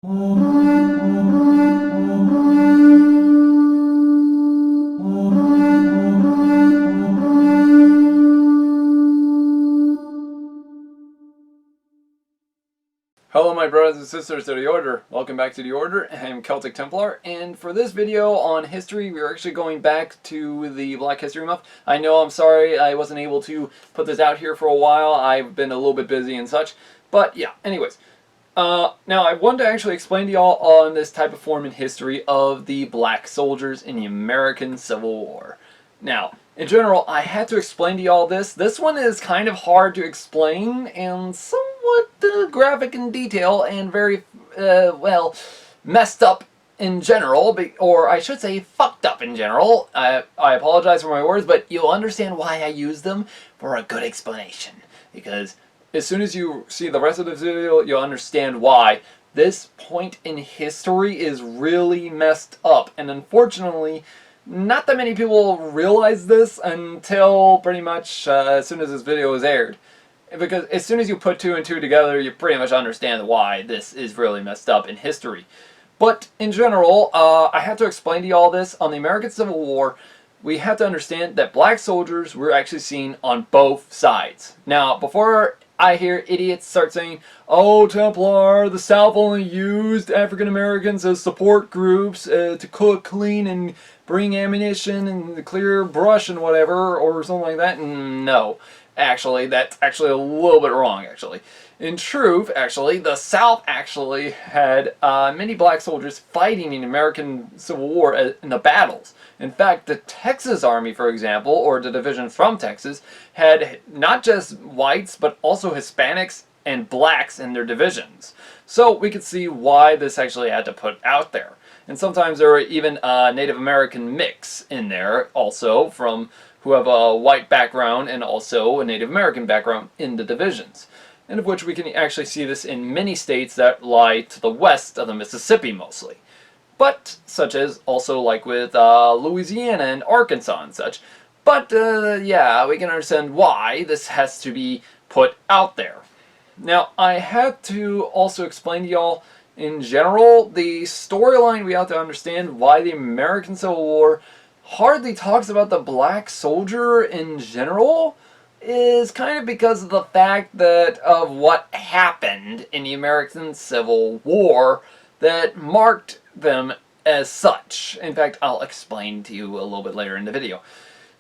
Hello my brothers and sisters of the Order. Welcome back to the Order. I'm Celtic Templar, and for this video on history, we're actually going back to the Black History Month. I know, I'm sorry I wasn't able to put this out here for a while. I've been a little bit busy and such. But yeah, anyways. Now I wanted to actually explain to y'all on this type of form in history of the black soldiers in the American Civil War. Now, in general, I had to explain to y'all this. This one is kind of hard to explain and somewhat graphic in detail and very, well, messed up in general, or I should say fucked up in general. I apologize for my words, but you'll understand why I use them for a good explanation. Because as soon as you see the rest of this video, you'll understand why this point in history is really messed up. And unfortunately, not that many people realize this until pretty much as soon as this video is aired. Because as soon as you put two and two together, you pretty much understand why this is really messed up in history. But in general, I have to explain to you all this. On the American Civil War, we have to understand that black soldiers were actually seen on both sides. Now, before I hear idiots start saying, "Oh, Templar, the South only used African Americans as support groups to cook, clean, and bring ammunition and clear brush and whatever," or something like that. No, actually, that's actually a little bit wrong, actually. In truth, actually, the South actually had many black soldiers fighting in the American Civil War in the battles. In fact, the Texas Army, for example, or the division from Texas, had not just whites, but also Hispanics and blacks in their divisions. So we could see why this actually had to put out there. And sometimes there were even a Native American mix in there also, from who have a white background and also a Native American background in the divisions. And of which we can actually see this in many states that lie to the west of the Mississippi mostly. But, such as also like with Louisiana and Arkansas and such. But, yeah, we can understand why this has to be put out there. Now, I had to also explain to y'all, in general, the storyline we have to understand why the American Civil War hardly talks about the black soldier in general is kind of because of the fact that of what happened in the American Civil War that marked them as such. In fact, I'll explain to you a little bit later in the video.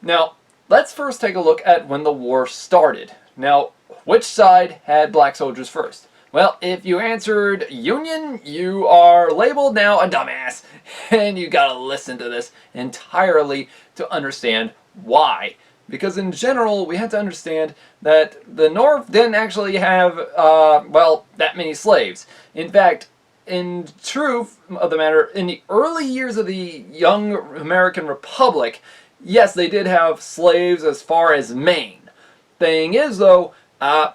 Now, let's first take a look at when the war started. Now, which side had black soldiers first? Well, if you answered Union, you are labeled now a dumbass, and you gotta listen to this entirely to understand why. Because in general, we have to understand that the North didn't actually have, well, that many slaves. In fact, in truth of the matter, in the early years of the young American Republic, yes, they did have slaves as far as Maine. Thing is, though, I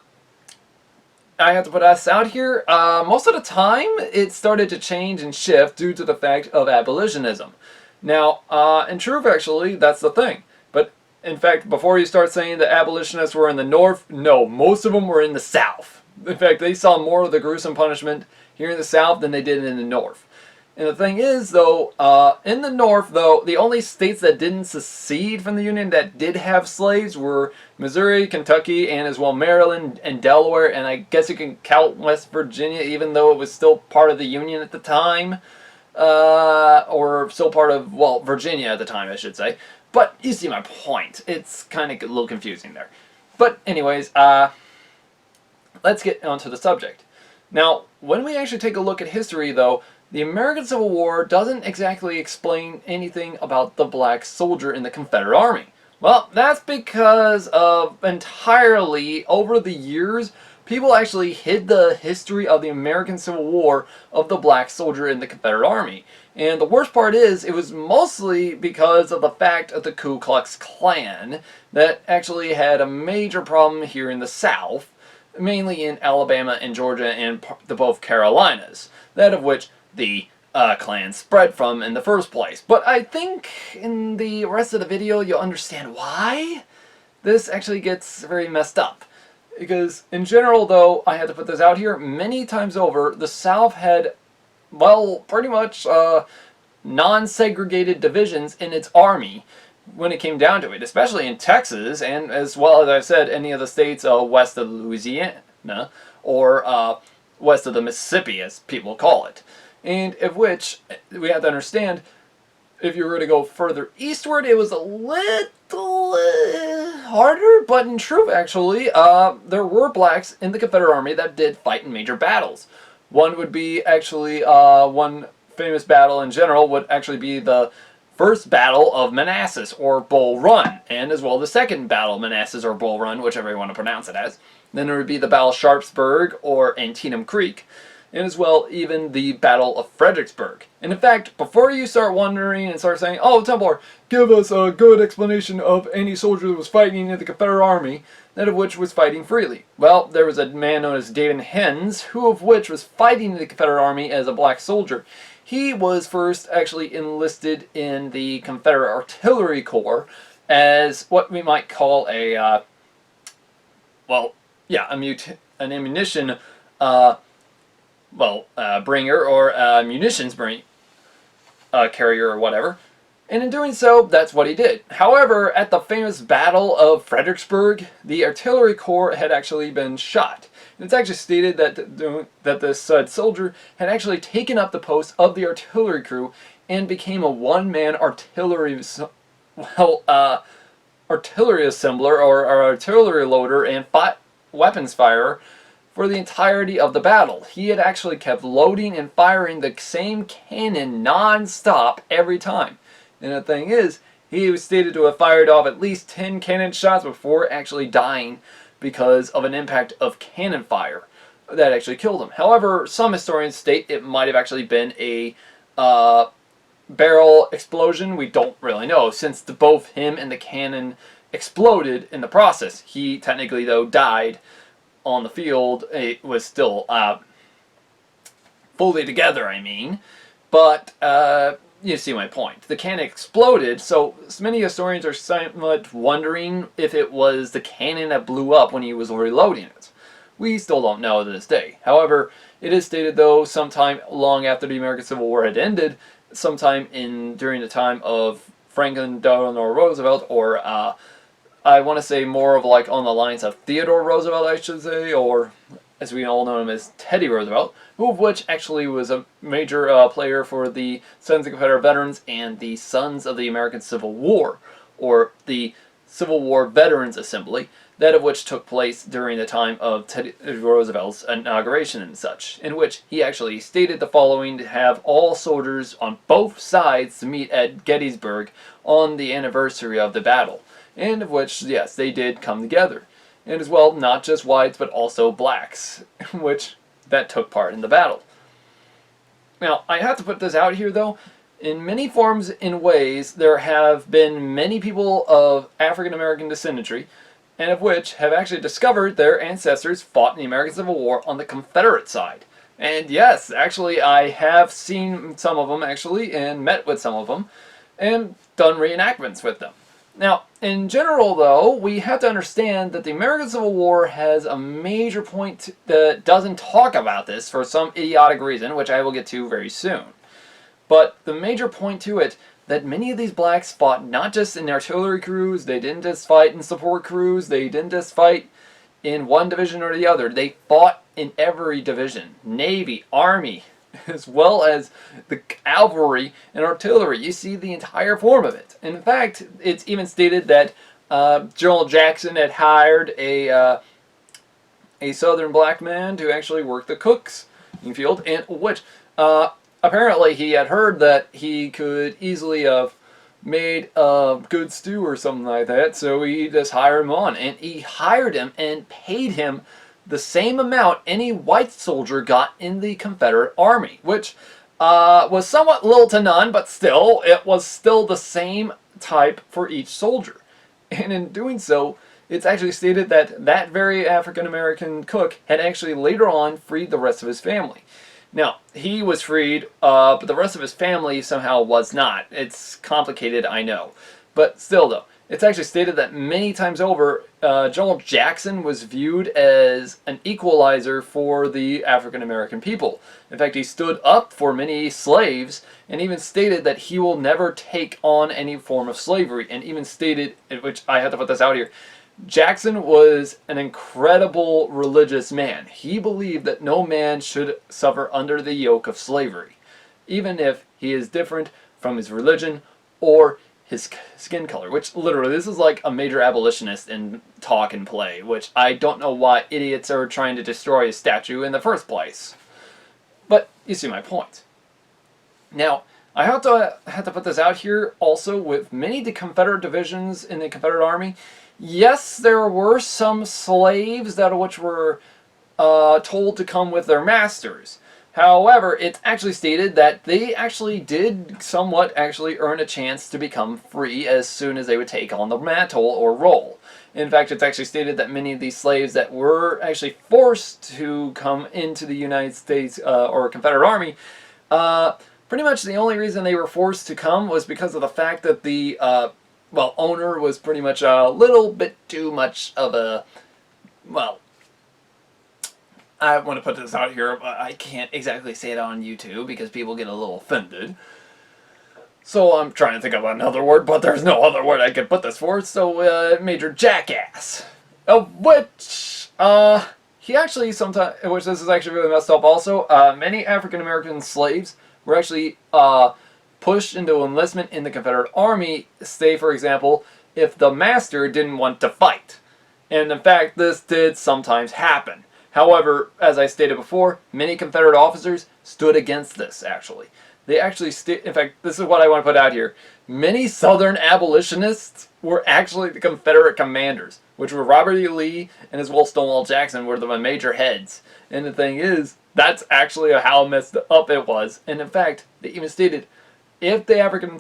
have to put us out here, most of the time, it started to change and shift due to the fact of abolitionism. Now, in truth, actually, that's the thing. But, in fact, before you start saying the abolitionists were in the North, no, most of them were in the South. In fact, they saw more of the gruesome punishment here in the South than they did in the North. And the thing is, though, in the North, though, the only states that didn't secede from the Union that did have slaves were Missouri, Kentucky, and as well Maryland and Delaware, and I guess you can count West Virginia, even though it was still part of the Union at the time, or still part of, well, Virginia at the time, I should say. But you see my point. It's kind of a little confusing there. But anyways, let's get onto the subject. Now, when we actually take a look at history, though, the American Civil War doesn't exactly explain anything about the black soldier in the Confederate Army. Well, that's because of entirely, over the years, people actually hid the history of the American Civil War of the black soldier in the Confederate Army. And the worst part is, it was mostly because of the fact of the Ku Klux Klan that actually had a major problem here in the South, mainly in Alabama and Georgia and the both Carolinas, that of which the Klan spread from in the first place. But I think in the rest of the video you'll understand why this actually gets very messed up. Because in general, though, I had to put this out here, many times over, the South had well, pretty much non-segregated divisions in its army when it came down to it, especially in Texas, and as well as I've said, any of the states west of Louisiana, or west of the Mississippi, as people call it. And of which, we have to understand, if you were to go further eastward, it was a little harder, but in truth, actually, there were blacks in the Confederate Army that did fight in major battles. One would be actually, one famous battle in general would actually be the First Battle of Manassas, or Bull Run, and as well the Second Battle of Manassas, or Bull Run, whichever you want to pronounce it as. Then there would be the Battle of Sharpsburg, or Antietam Creek, and as well even the Battle of Fredericksburg. And in fact, before you start wondering and start saying, oh, Templar, give us a good explanation of any soldier that was fighting in the Confederate Army, that of which was fighting freely. Well, there was a man known as David Hens, who of which was fighting in the Confederate Army as a black soldier. He was first actually enlisted in the Confederate Artillery Corps as what we might call a, an ammunition, bringer, or munitions carrier or whatever. And in doing so, that's what he did. However, at the famous Battle of Fredericksburg, the Artillery Corps had actually been shot. And it's actually stated that this soldier had actually taken up the post of the artillery crew and became a one-man artillery assembler, or artillery loader and weapons firer for the entirety of the battle. He had actually kept loading and firing the same cannon non-stop every time. And the thing is, he was stated to have fired off at least 10 cannon shots before actually dying because of an impact of cannon fire that actually killed him. However, some historians state it might have actually been a barrel explosion. We don't really know, since both him and the cannon exploded in the process. He technically, though, died on the field. It was still fully together, I mean. But you see my point. The cannon exploded, so many historians are somewhat wondering if it was the cannon that blew up when he was reloading it. We still don't know to this day. However, it is stated, though, sometime long after the American Civil War had ended, sometime during the time of Franklin Delano Roosevelt, or I want to say more of like on the lines of Theodore Roosevelt, I should say, or as we all know him as Teddy Roosevelt, who of which actually was a major player for the Sons of Confederate Veterans and the Sons of the American Civil War, or the Civil War Veterans Assembly, that of which took place during the time of Teddy Roosevelt's inauguration and such, in which he actually stated the following: to have all soldiers on both sides to meet at Gettysburg on the anniversary of the battle, and of which, yes, they did come together. And as well, not just whites, but also blacks, which that took part in the battle. Now, I have to put this out here, though. In many forms and ways, there have been many people of African-American descendantry, and of which have actually discovered their ancestors fought in the American Civil War on the Confederate side. And yes, actually, I have seen some of them, actually, and met with some of them, and done reenactments with them. Now, in general, though, we have to understand that the American Civil War has a major point that doesn't talk about this for some idiotic reason, which I will get to very soon. But the major point to it, that many of these blacks fought not just in artillery crews, they didn't just fight in support crews, they didn't just fight in one division or the other. They fought in every division, Navy, Army, as well as the cavalry and artillery. You see the entire form of it. In fact, it's even stated that General Jackson had hired a southern black man to actually work the cooks field, and which apparently he had heard that he could easily have made a good stew or something like that, so he just hired him on, and he hired him and paid him the same amount any white soldier got in the Confederate Army, which was somewhat little to none, but still, it was still the same type for each soldier. And in doing so, it's actually stated that that very African-American cook had actually later on freed the rest of his family. Now, he was freed, but the rest of his family somehow was not. It's complicated, I know. But still, though, it's actually stated that many times over, General Jackson was viewed as an equalizer for the African American people. In fact, he stood up for many slaves and even stated that he will never take on any form of slavery, and even stated, which I had to put this out here, Jackson was an incredible religious man. He believed that no man should suffer under the yoke of slavery, even if he is different from his religion or his skin color, which literally, this is like a major abolitionist in talk and play, which I don't know why idiots are trying to destroy his statue in the first place. But you see my point. Now, I have to put this out here also, with many of the Confederate divisions in the Confederate Army. Yes, there were some slaves which were told to come with their masters. However, it's actually stated that they actually did somewhat earn a chance to become free as soon as they would take on the mantle or role. In fact, it's actually stated that many of these slaves that were actually forced to come into the United States or Confederate Army, pretty much the only reason they were forced to come was because of the fact that the owner was pretty much a little bit too much of a, well, I want to put this out here, but I can't exactly say it on YouTube because people get a little offended. So I'm trying to think of another word, but there's no other word I could put this for. So major jackass, of which he actually sometimes, which this is actually really messed up. Also, many African American slaves were actually pushed into enlistment in the Confederate Army. Say, for example, if the master didn't want to fight, and in fact, this did sometimes happen. However, as I stated before, many Confederate officers stood against this, actually. They actually, in fact, this is what I want to put out here. Many Southern abolitionists were actually the Confederate commanders, which were Robert E. Lee and as well Stonewall Jackson were the major heads. And the thing is, that's actually how messed up it was. And in fact, they even stated, if the African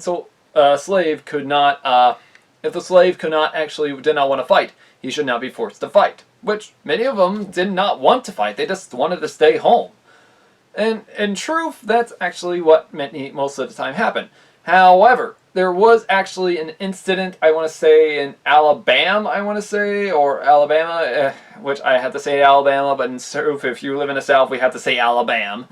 slave could not, if the slave did not want to fight, he should not be forced to fight. Which many of them did not want to fight. They just wanted to stay home. And in truth, that's actually what most of the time happened. However, there was actually an incident, I want to say, in Alabama, which I have to say Alabama, but in truth, if you live in the South, we have to say Alabama.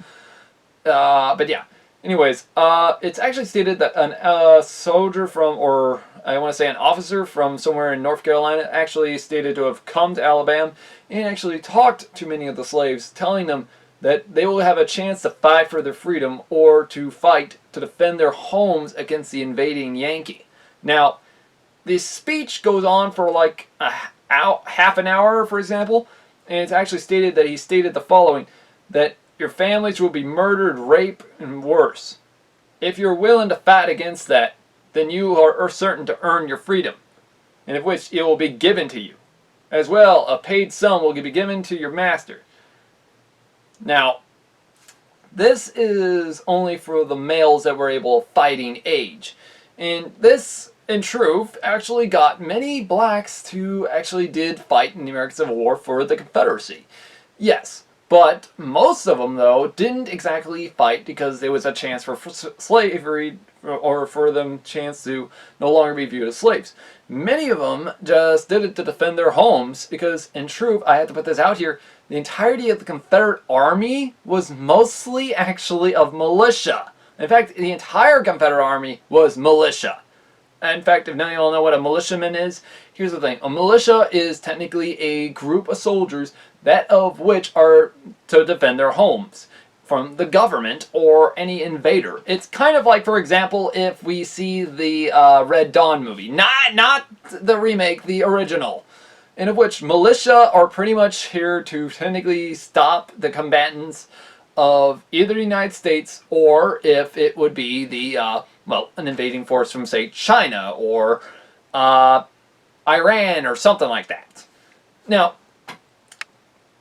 But yeah. Anyways, it's actually stated that an soldier from, or I want to say an officer from somewhere in North Carolina actually stated to have come to Alabama and actually talked to many of the slaves, telling them that they will have a chance to fight for their freedom or to fight to defend their homes against the invading Yankee. Now, this speech goes on for like half an hour, for example, and it's actually stated that he stated the following, that your families will be murdered, raped, and worse. If you're willing to fight against that, then you are certain to earn your freedom, and of which it will be given to you. As well, a paid sum will be given to your master. Now, this is only for the males that were able of fighting age. And this, in truth, actually got many blacks to actually did fight in the American Civil War for the Confederacy. Yes. But most of them, though, didn't exactly fight because there was a chance for slavery, or for them chance to no longer be viewed as slaves. Many of them just did it to defend their homes because, in truth, I have to put this out here, the entirety of the Confederate Army was mostly actually of militia. In fact, the entire Confederate Army was militia. In fact, if none of y'all know what a militiaman is, here's the thing. A militia is technically a group of soldiers that of which are to defend their homes from the government or any invader. It's kind of like, for example, if we see the Red Dawn movie. Not the remake, the original. In of which militia are pretty much here to technically stop the combatants of either the United States or if it would be the, an invading force from, say, China or Iran or something like that. Now,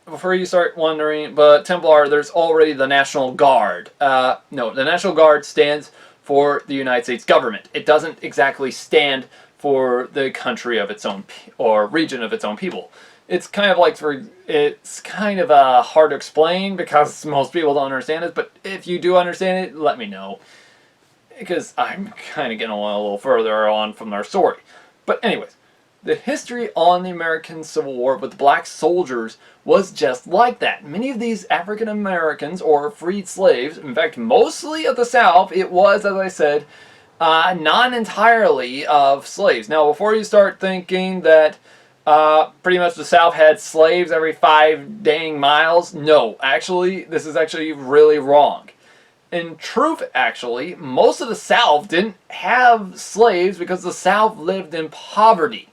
before you start wondering, but Templar, there's already the National Guard. No, the National Guard stands for the United States government. It doesn't exactly stand for the country of its own, or region of its own people. It's kind of like, it's kind of hard to explain because most people don't understand it, but if you do understand it, let me know. Because I'm kind of getting a little further on from our story. But anyways, the history on the American Civil War with black soldiers was just like that. Many of these African Americans or freed slaves, in fact, mostly of the South, it was, as I said, non-entirely of slaves. Now, before you start thinking that pretty much the South had slaves every 5 dang miles, no, actually, this is actually really wrong. In truth, actually, most of the South didn't have slaves because the South lived in poverty.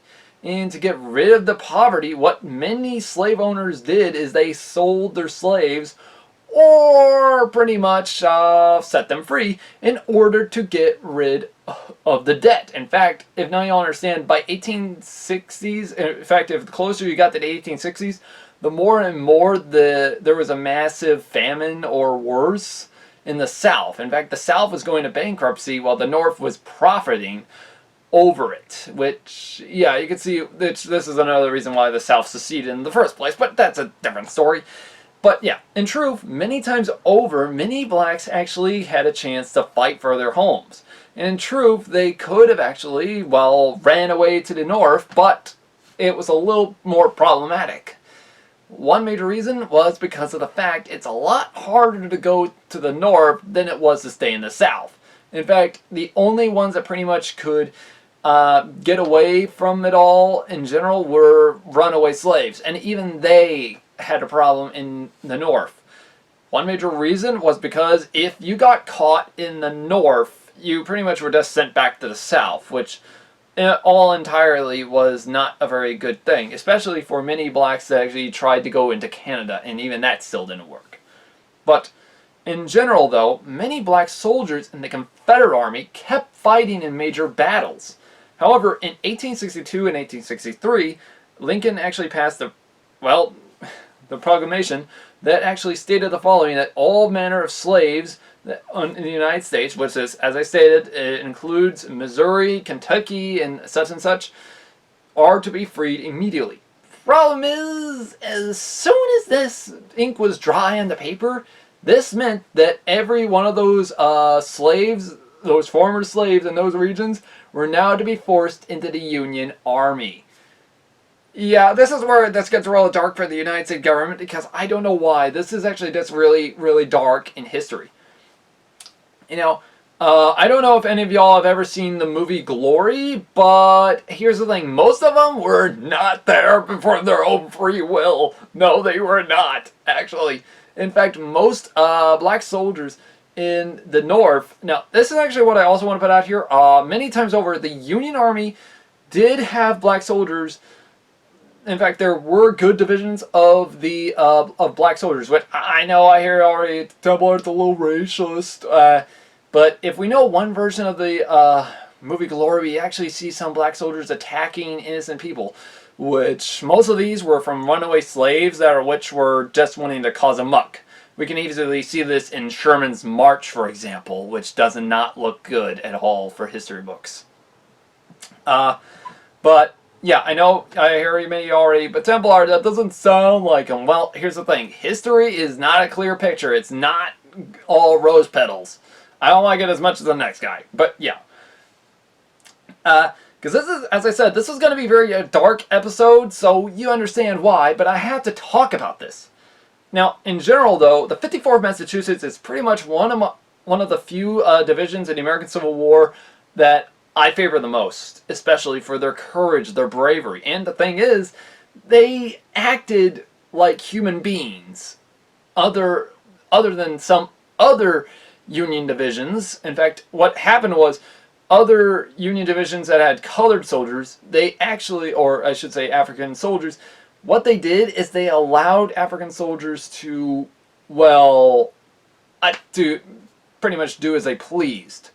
And to get rid of the poverty, what many slave owners did is they sold their slaves or pretty much set them free in order to get rid of the debt. In fact, if now you understand, by 1860s, in fact, if the closer you got to the 1860s, the more and more there was a massive famine or worse in the South. In fact, the South was going to bankruptcy while the North was profiting over it, which, yeah, you can see this is another reason why the South seceded in the first place, but that's a different story. But yeah, in truth, many times over, many blacks actually had a chance to fight for their homes. And in truth, they could have actually, well, ran away to the North, but it was a little more problematic. One major reason was because of the fact it's a lot harder to go to the North than it was to stay in the South. In fact, the only ones that pretty much could get away from it all in general were runaway slaves, and even they had a problem in the North. One major reason was because if you got caught in the North, you pretty much were just sent back to the South, which all entirely was not a very good thing, especially for many blacks that actually tried to go into Canada, and even that still didn't work. But in general, though, many black soldiers in the Confederate Army kept fighting in major battles. However, in 1862 and 1863, Lincoln actually passed the proclamation that actually stated the following, that all manner of slaves in the United States, which is, as I stated, it includes Missouri, Kentucky, and such, are to be freed immediately. Problem is, as soon as this ink was dry on the paper, this meant that every one of those slaves, those former slaves in those regions, were now to be forced into the Union Army. Yeah, this is where this gets real dark for the United States government, because I don't know why. This is actually just really, really dark in history. You know, I don't know if any of y'all have ever seen the movie Glory, but here's the thing. Most of them were not there for their own free will. No, they were not, actually. In fact, most black soldiers in the North, now this is actually what I also want to put out here, many times over, the Union Army did have black soldiers. In fact, there were good divisions of the of black soldiers, which I know I hear already, Templar's a little racist, but if we know one version of the movie Glory, we actually see some black soldiers attacking innocent people, which most of these were from runaway slaves which were just wanting to cause a muck. We can easily see this in Sherman's March, for example, which does not look good at all for history books. But yeah, I know I hear many already, but Templar, that doesn't sound like him. Well, here's the thing. History is not a clear picture. It's not all rose petals. I don't like it as much as the next guy, but yeah. Because this is, as I said, this is going to be a dark episode, so you understand why, but I have to talk about this. Now, in general, though, the 54th Massachusetts is pretty much one of the few divisions in the American Civil War that I favor the most, especially for their courage, their bravery. And the thing is, they acted like human beings, other than some other Union divisions. In fact, what happened was, other Union divisions that had colored soldiers, they actually, or I should say African soldiers, what they did is they allowed African soldiers to, well, to pretty much do as they pleased.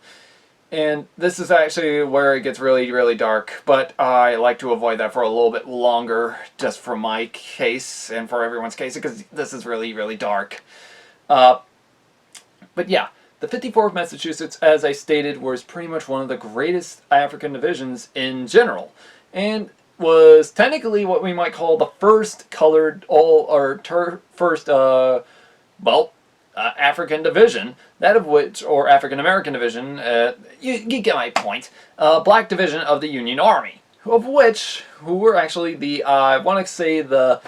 And this is actually where it gets really, really dark, but I like to avoid that for a little bit longer, just for my case and for everyone's case, because this is really, really dark. But yeah, the 54th Massachusetts, as I stated, was pretty much one of the greatest African divisions in general, and was technically what we might call the first colored, African division, that of which, or African American division, you get my point, black division of the Union Army. who were actually the, I want to say the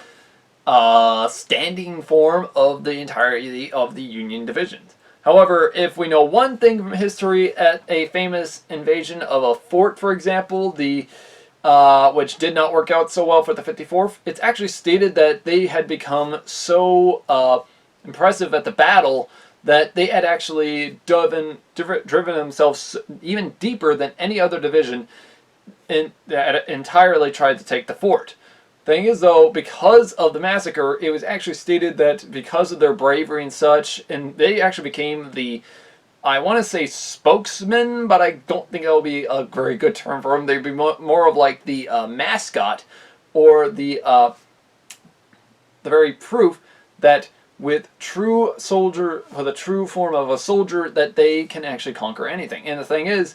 standing form of the entirety of the Union divisions. However, if we know one thing from history, at a famous invasion of a fort, for example, the which did not work out so well for the 54th, it's actually stated that they had become so impressive at the battle that they had actually driven themselves even deeper than any other division that entirely tried to take the fort. Thing is, though, because of the massacre, it was actually stated that because of their bravery and such, and they actually became the, I want to say spokesman, but I don't think that will be a very good term for them. They'd be more of like the mascot, or the very proof that with true soldier, with a true form of a soldier, that they can actually conquer anything. And the thing is,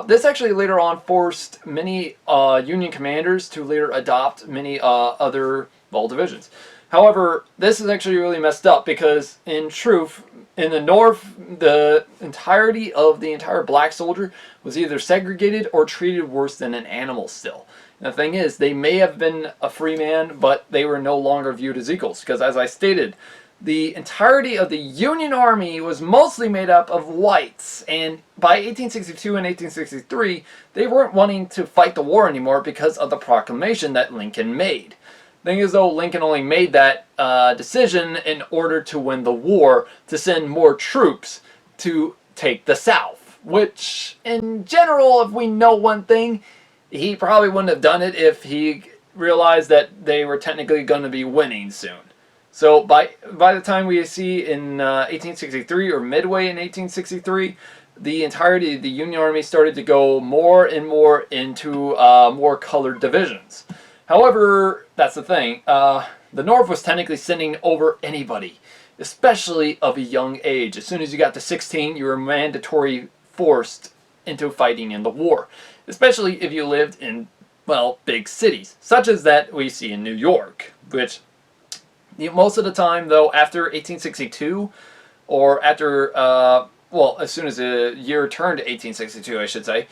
this actually later on forced many Union commanders to later adopt many other divisions. However, this is actually really messed up because, in truth, in the North, the entirety of the entire black soldier was either segregated or treated worse than an animal still. And the thing is, they may have been a free man, but they were no longer viewed as equals because, as I stated, the entirety of the Union Army was mostly made up of whites, and by 1862 and 1863, they weren't wanting to fight the war anymore because of the proclamation that Lincoln made. The thing is, though, Lincoln only made that decision in order to win the war, to send more troops to take the South, which, in general, if we know one thing, he probably wouldn't have done it if he realized that they were technically going to be winning soon. So by the time we see in 1863 or midway in 1863, the entirety of the Union Army started to go more and more into more colored divisions. However, that's the thing. The North was technically sending over anybody, especially of a young age. As soon as you got to 16, you were mandatory forced into fighting in the war, especially if you lived in, well, big cities, such as that we see in New York, which most of the time, though, after 1862, or after, well, as soon as the year turned to 1862, I should say,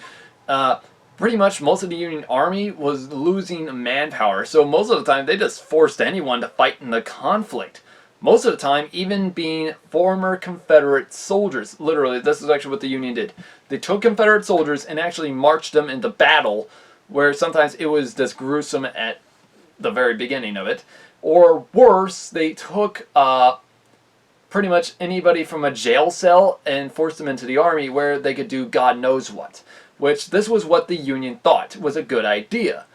pretty much most of the Union Army was losing manpower. So most of the time, they just forced anyone to fight in the conflict. Most of the time, even being former Confederate soldiers. Literally, this is actually what the Union did. They took Confederate soldiers and actually marched them into battle, where sometimes it was just gruesome at the very beginning of it. Or worse, they took pretty much anybody from a jail cell and forced them into the army where they could do God knows what. Which this was what the Union thought was a good idea.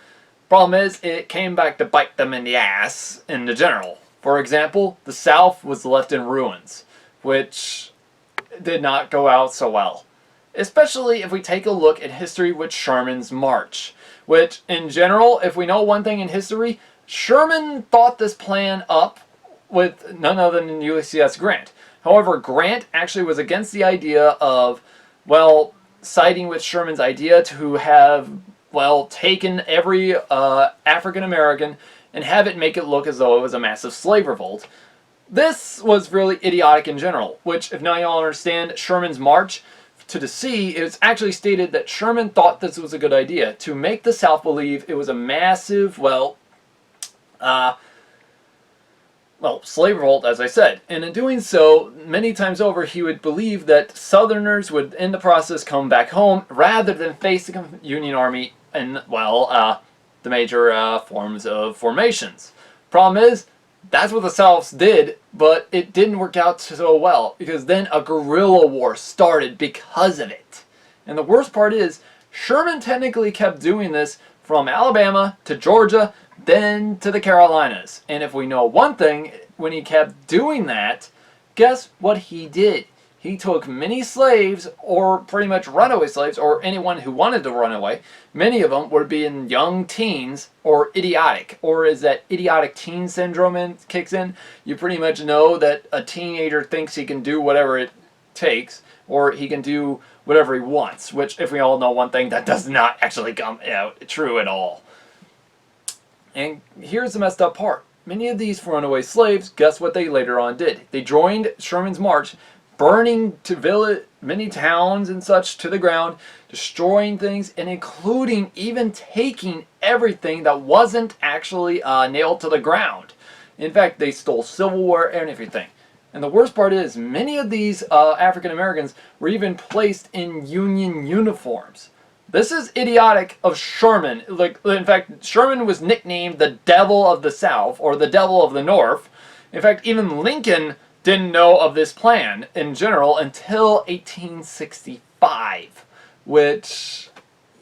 Problem is, it came back to bite them in the ass in the general. For example, the South was left in ruins, which did not go out so well. Especially if we take a look at history with Sherman's March. Which, in general, if we know one thing in history, Sherman thought this plan up with none other than Ulysses S. Grant. However, Grant actually was against the idea of, well, siding with Sherman's idea to have, well, taken every African American and have it make it look as though it was a massive slave revolt. This was really idiotic in general, which, if now you all understand, Sherman's March to the Sea, it's actually stated that Sherman thought this was a good idea, to make the South believe it was a massive, well, slave revolt, as I said. And in doing so, many times over, he would believe that Southerners would, in the process, come back home rather than face the Union Army in, well, the major forms of formations. Problem is, that's what the Souths did, but it didn't work out so well, because then a guerrilla war started because of it. And the worst part is, Sherman technically kept doing this from Alabama to Georgia, then to the Carolinas. And if we know one thing, when he kept doing that, guess what he did? He took many slaves, or pretty much runaway slaves, or anyone who wanted to run away. Many of them would be in young teens, or idiotic. Or as that idiotic teen syndrome kicks in, you pretty much know that a teenager thinks he can do whatever it takes, or he can do whatever he wants. Which, if we all know one thing, that does not actually come out true at all. And here's the messed up part. Many of these runaway slaves, guess what they later on did? They joined Sherman's March burning many towns and such to the ground, destroying things, and including even taking everything that wasn't actually nailed to the ground. In fact, they stole silverware and everything. And the worst part is, many of these African Americans were even placed in Union uniforms. This is idiotic of Sherman. Like, in fact, Sherman was nicknamed the Devil of the South, or the Devil of the North. In fact, even Lincoln didn't know of this plan in general until 1865, which,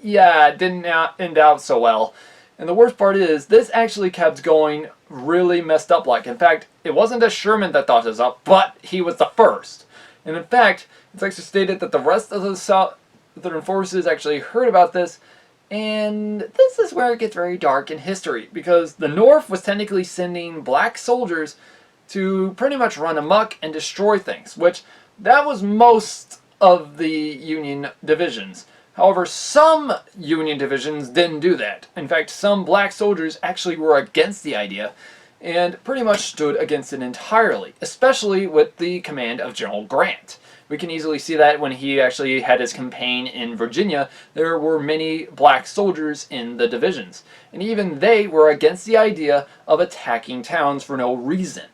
yeah, didn't end out so well. And the worst part is, this actually kept going really messed up like. In fact, it wasn't just Sherman that thought this up, but he was the first. And in fact, it's actually stated that the rest of the Southern forces actually heard about this, and this is where it gets very dark in history, because the North was technically sending black soldiers to pretty much run amok and destroy things, which that was most of the Union divisions. However, some Union divisions didn't do that. In fact, some black soldiers actually were against the idea and pretty much stood against it entirely, especially with the command of General Grant. We can easily see that when he actually had his campaign in Virginia, there were many black soldiers in the divisions, and even they were against the idea of attacking towns for no reason.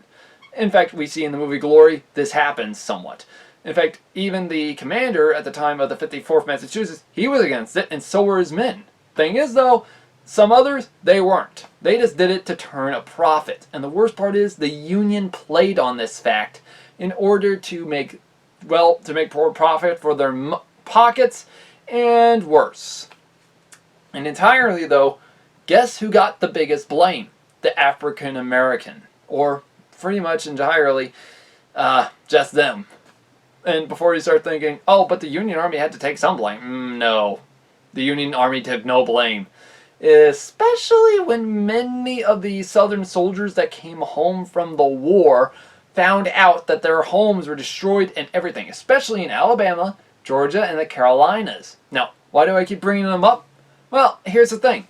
In fact, we see in the movie Glory, this happens somewhat. In fact, even the commander at the time of the 54th Massachusetts, he was against it, and so were his men. Thing is, though, some others, they weren't. They just did it to turn a profit. And the worst part is, the Union played on this fact in order to make, well, to make more profit for their pockets, and worse. And entirely, though, guess who got the biggest blame? The African American. Or, pretty much entirely, just them. And before you start thinking, oh, but the Union Army had to take some blame. No. The Union Army took no blame. Especially when many of the Southern soldiers that came home from the war found out that their homes were destroyed and everything. Especially in Alabama, Georgia, and the Carolinas. Now, why do I keep bringing them up? Well, here's the thing.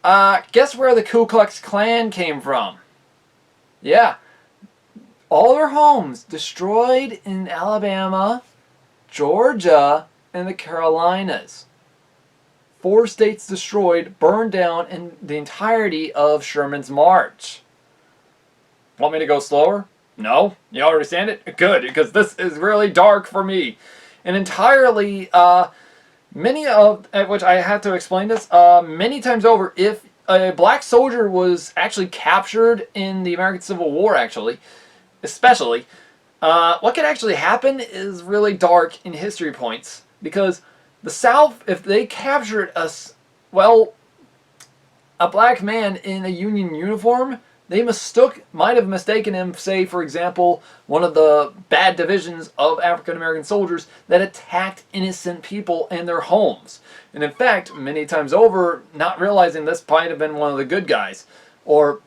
Guess where the Ku Klux Klan came from? Yeah. All their homes destroyed in Alabama, Georgia, and the Carolinas. 4 states destroyed, burned down, in the entirety of Sherman's March. Want me to go slower? No? You all understand it? Good, because this is really dark for me. And entirely, many of, which I had to explain this, many times over, if a black soldier was actually captured in the American Civil War, especially, what could actually happen is really dark in history points, because the South, if they captured a black man in a Union uniform, they might have mistaken him, say, for example, one of the bad divisions of African American soldiers that attacked innocent people in their homes. And in fact, many times over, not realizing this might have been one of the good guys. Or,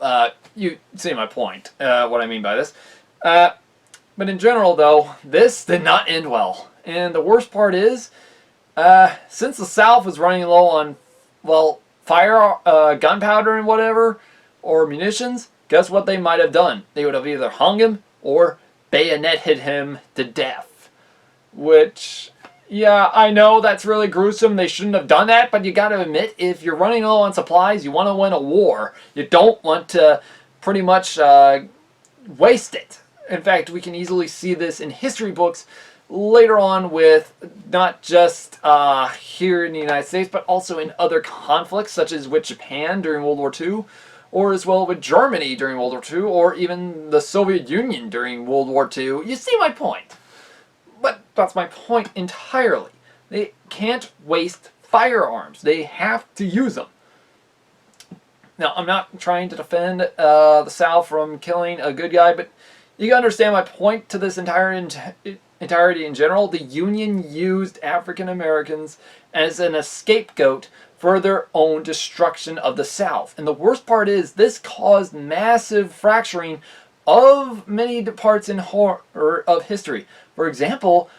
you see my point, what I mean by this. But in general, though, this did not end well. And the worst part is, since the South was running low on, well, gunpowder and whatever, or munitions, guess what they might have done? They would have either hung him or bayoneted him to death. Which, yeah, I know that's really gruesome. They shouldn't have done that, but you gotta admit, if you're running low on supplies, you want to win a war. You don't want to pretty much waste it. In fact, we can easily see this in history books later on with not just here in the United States, but also in other conflicts, such as with Japan during World War II, or as well with Germany during World War II, or even the Soviet Union during World War II. You see my point. But that's my point entirely. They can't waste firearms. They have to use them. Now, I'm not trying to defend the South from killing a good guy, but you can understand my point to this entirety in general. The Union used African Americans as an scapegoat for their own destruction of the South. And the worst part is, this caused massive fracturing of many parts of history. For example,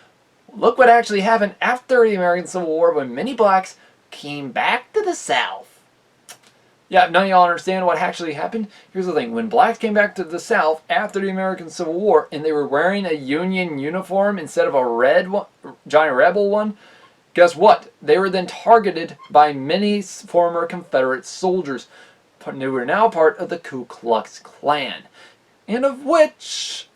look what actually happened after the American Civil War when many blacks came back to the South. Yeah, now y'all understand what actually happened? Here's the thing. When blacks came back to the South after the American Civil War and they were wearing a Union uniform instead of a red one, giant rebel one, guess what? They were then targeted by many former Confederate soldiers. They were now part of the Ku Klux Klan. And of which,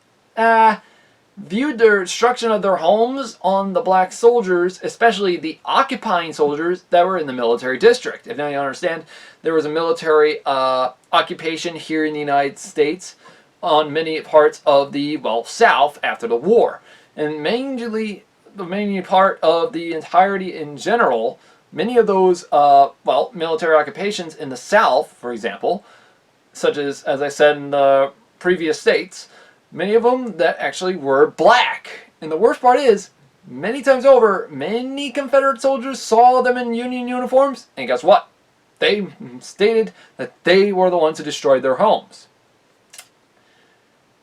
viewed their destruction of their homes on the black soldiers, especially the occupying soldiers that were in the military district. If now you understand, there was a military occupation here in the United States on many parts of the, well, South after the war. And mainly, the main part of the entirety in general, many of those, well, military occupations in the South, for example, such as I said in the previous states, many of them that actually were black. And the worst part is, many times over, many Confederate soldiers saw them in Union uniforms, and guess what? They stated that they were the ones who destroyed their homes.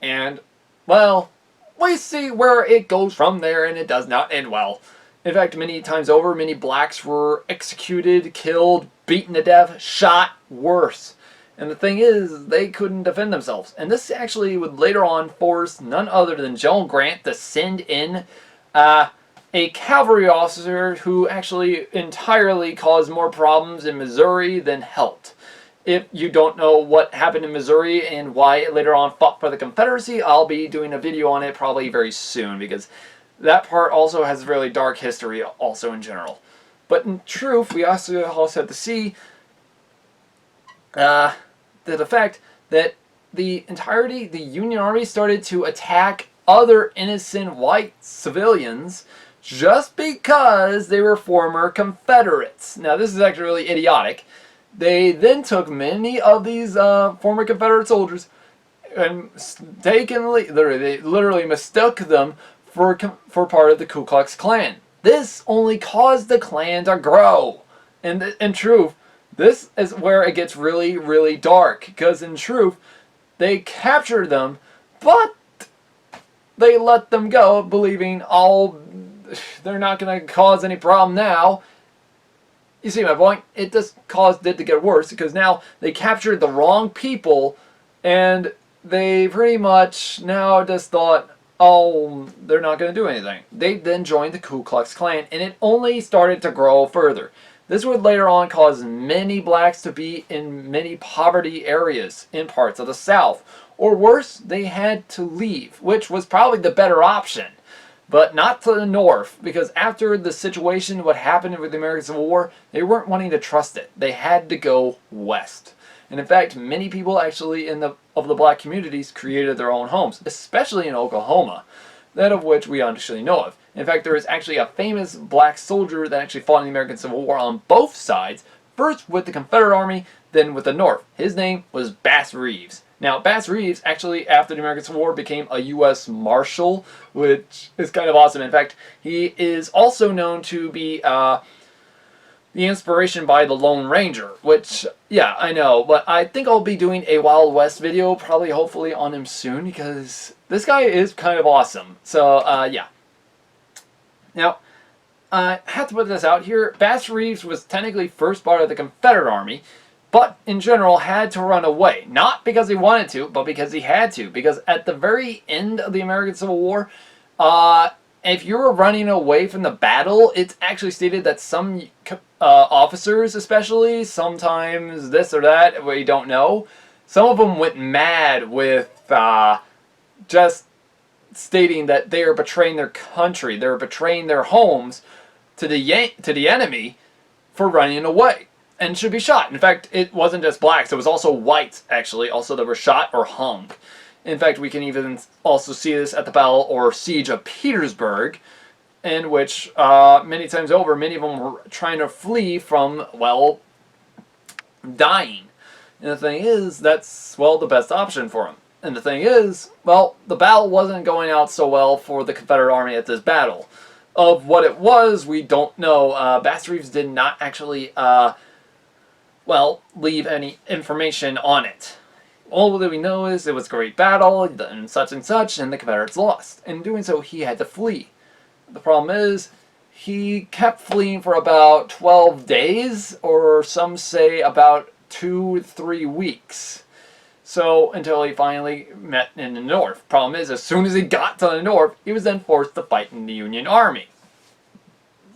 And, well, we see where it goes from there, and it does not end well. In fact, many times over, many blacks were executed, killed, beaten to death, shot, worse. And the thing is, they couldn't defend themselves. And this actually would later on force none other than General Grant to send in a cavalry officer who actually entirely caused more problems in Missouri than helped. If you don't know what happened in Missouri and why it later on fought for the Confederacy, I'll be doing a video on it probably very soon, because that part also has a really dark history also in general. But in truth, we also have to see the fact that the Union Army started to attack other innocent white civilians just because they were former Confederates. Now, this is actually really idiotic. They then took many of these former Confederate soldiers and they literally mistook them for part of the Ku Klux Klan. This only caused the Klan to grow. And in truth, this is where it gets really, really dark, because in truth, they captured them, but they let them go, believing, oh, they're not going to cause any problem now. You see my point? It just caused it to get worse, because now they captured the wrong people, and they pretty much now just thought, oh, they're not going to do anything. They then joined the Ku Klux Klan, and it only started to grow further. This would later on cause many blacks to be in many poverty areas in parts of the South. Or worse, they had to leave, which was probably the better option. But not to the North, because after the situation, what happened with the American Civil War, they weren't wanting to trust it. They had to go west. And in fact, many people actually of the black communities created their own homes, especially in Oklahoma, that of which we actually know of. In fact, there is actually a famous black soldier that actually fought in the American Civil War on both sides, first with the Confederate Army, then with the North. His name was Bass Reeves. Now, Bass Reeves actually, after the American Civil War, became a U.S. Marshal, which is kind of awesome. In fact, he is also known to be the inspiration by the Lone Ranger, which, yeah, I know, but I think I'll be doing a Wild West video, probably hopefully on him soon, because this guy is kind of awesome. So, yeah. Now, I have to put this out here. Bass Reeves was technically first part of the Confederate Army, but in general had to run away. Not because he wanted to, but because he had to. Because at the very end of the American Civil War, if you were running away from the battle, it's actually stated that some officers especially, sometimes this or that, we don't know, some of them went mad with just stating that they are betraying their country, they're betraying their homes to the enemy for running away, and should be shot. In fact, it wasn't just blacks, it was also whites, actually, also that were shot or hung. In fact, we can even also see this at the Battle or Siege of Petersburg, in which many times over, many of them were trying to flee from, well, dying. And the thing is, that's, well, the best option for them. And the thing is, well, the battle wasn't going out so well for the Confederate Army at this battle. Of what it was, we don't know. Bass Reeves did not actually, well, leave any information on it. All that we know is it was a great battle, and the Confederates lost. In doing so, he had to flee. The problem is, he kept fleeing for about 12 days, or some say about 2-3 weeks. So, until he finally met in the North. Problem is, as soon as he got to the North, he was then forced to fight in the Union Army.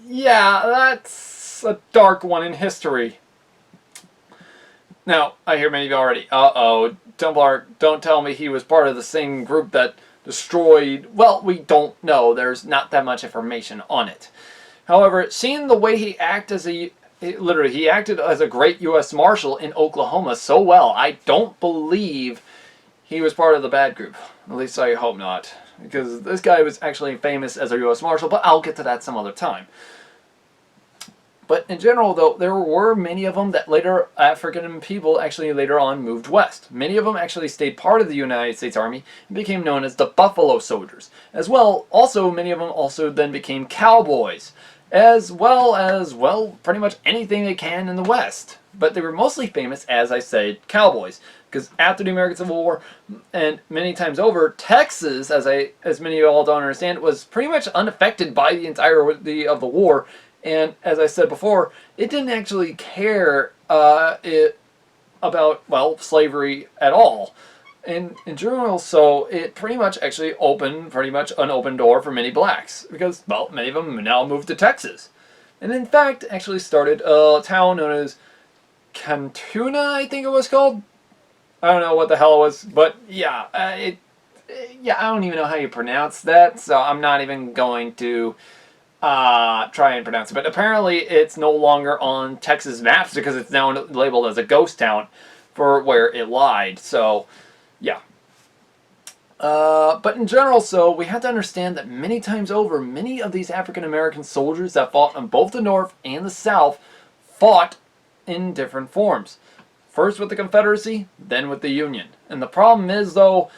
Yeah, that's a dark one in history. Now, I hear many of you already, uh-oh, Templar, don't tell me he was part of the same group that destroyed... Well, we don't know. There's not that much information on it. However, seeing the way he acted as a... Literally, he acted as a great U.S. Marshal in Oklahoma so well, I don't believe he was part of the bad group. At least I hope not. Because this guy was actually famous as a U.S. Marshal, but I'll get to that some other time. But in general, though, there were many of them that later African people actually later on moved west. Many of them actually stayed part of the United States Army and became known as the Buffalo Soldiers. As well, also many of them also then became cowboys. As well as, well, pretty much anything they can in the West. But they were mostly famous, as I said, cowboys. Because after the American Civil War, and many times over, Texas, as many of you all don't understand, was pretty much unaffected by the entirety of the war. And as I said before, it didn't actually care about, well, slavery at all. In general, so it pretty much actually opened an open door for many blacks. Because, well, many of them now moved to Texas. And in fact, actually started a town known as Cantuna, I think it was called. I don't know what the hell it was, but yeah, I don't even know how you pronounce that, so I'm not even going to try and pronounce it. But apparently it's no longer on Texas maps because it's now labeled as a ghost town for where it lied. So, yeah. But in general, so we have to understand that many times over, many of these African American soldiers that fought on both the North and the South fought in different forms. First with the Confederacy, then with the Union. And the problem is, though,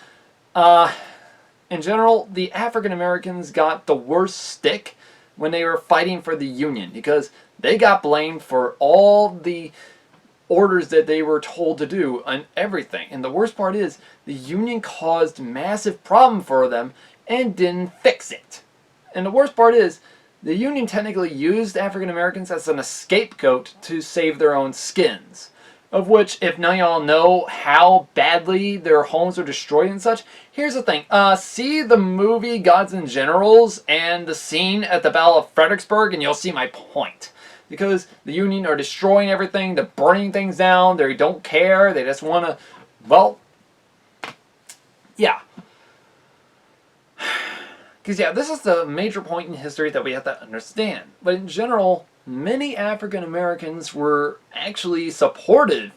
in general, the African Americans got the worst stick when they were fighting for the Union, because they got blamed for all the orders that they were told to do and everything. And the worst part is, the Union caused massive problem for them and didn't fix it. And the worst part is, the Union technically used African Americans as a scapegoat to save their own skins. Of which, if none of y'all know how badly their homes were destroyed and such, here's the thing. See the movie Gods and Generals and the scene at the Battle of Fredericksburg, and you'll see my point. Because the Union are destroying everything, they're burning things down, they don't care, they just want to, well, yeah. Because, yeah, this is the major point in history that we have to understand. But in general, many African Americans were actually supportive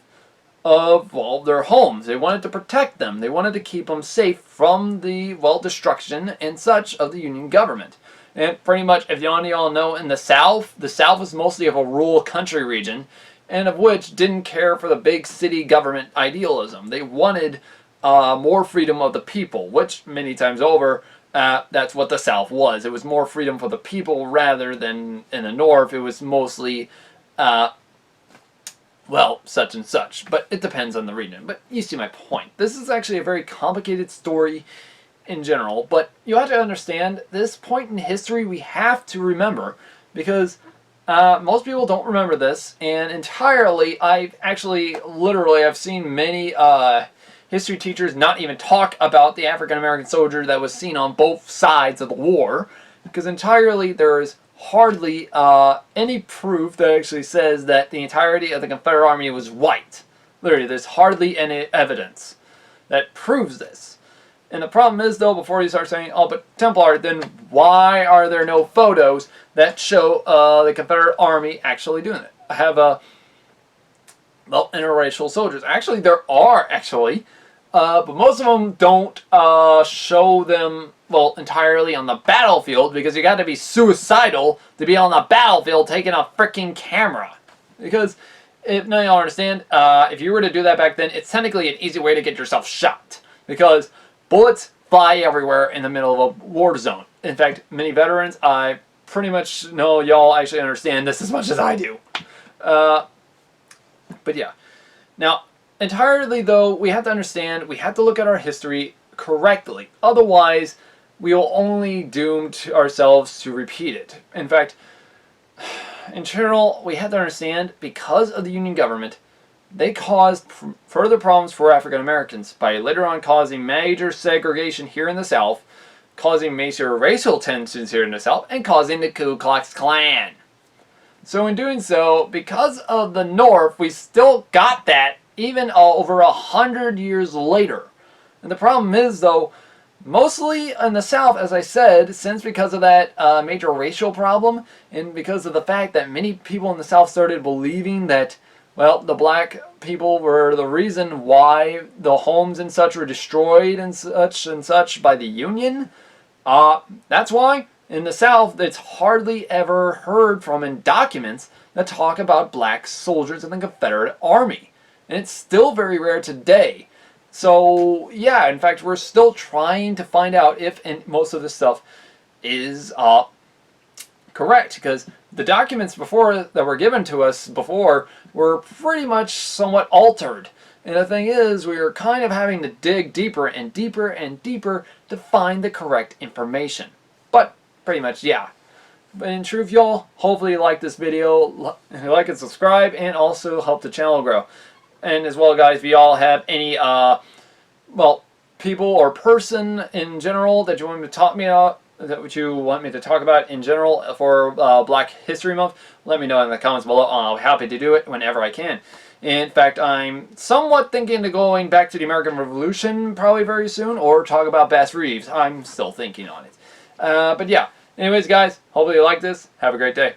of, well, their homes. They wanted to protect them. They wanted to keep them safe from the, well, destruction and such of the Union government. And pretty much, if y'all know, in the South was mostly of a rural country region, and of which didn't care for the big city government idealism. They wanted more freedom of the people, which many times over, that's what the South was. It was more freedom for the people rather than in the North. It was mostly, well, such and such. But it depends on the region. But you see my point. This is actually a very complicated story in general. But you have to understand, this point in history we have to remember. Because most people don't remember this. And entirely, I've seen many history teachers not even talk about the African American soldier that was seen on both sides of the war, because entirely there is hardly any proof that actually says that the entirety of the Confederate Army was white. Literally, there's hardly any evidence that proves this. And the problem is, though, before you start saying, oh, but Templar, then why are there no photos that show the Confederate Army actually doing it? I have well, interracial soldiers. Actually, there are, but most of them don't show them, well, entirely on the battlefield, because you got to be suicidal to be on the battlefield taking a freaking camera. Because, if none of y'all understand, if you were to do that back then, it's technically an easy way to get yourself shot. Because bullets fly everywhere in the middle of a war zone. In fact, many veterans, I pretty much know y'all actually understand this as much as I do. But yeah. Now, entirely, though, we have to understand, we have to look at our history correctly. Otherwise, we will only doom ourselves to repeat it. In fact, in general, we have to understand, because of the Union government, they caused further problems for African Americans by later on causing major segregation here in the South, causing major racial tensions here in the South, and causing the Ku Klux Klan. So in doing so, because of the North, we still got that even over 100 years later. And the problem is, though, mostly in the South, as I said, since because of that major racial problem, and because of the fact that many people in the South started believing that, well, the black people were the reason why the homes and such were destroyed and such by the Union. That's why in the South it's hardly ever heard from in documents that talk about black soldiers in the Confederate Army. And it's still very rare today. So, yeah, in fact, we're still trying to find out if most of this stuff is correct, because the documents before that were given to us before were pretty much somewhat altered. And the thing is, we are kind of having to dig deeper and deeper and deeper to find the correct information. But, pretty much, yeah. But in truth, y'all, hopefully you like this video, like and subscribe, and also help the channel grow. And as well, guys, if you all have any, well, people or person in general that you want me to talk about in general for Black History Month, let me know in the comments below. I'll be happy to do it whenever I can. In fact, I'm somewhat thinking of going back to the American Revolution probably very soon, or talk about Reeves. I'm still thinking on it. But yeah, anyways, guys, hopefully you like this. Have a great day.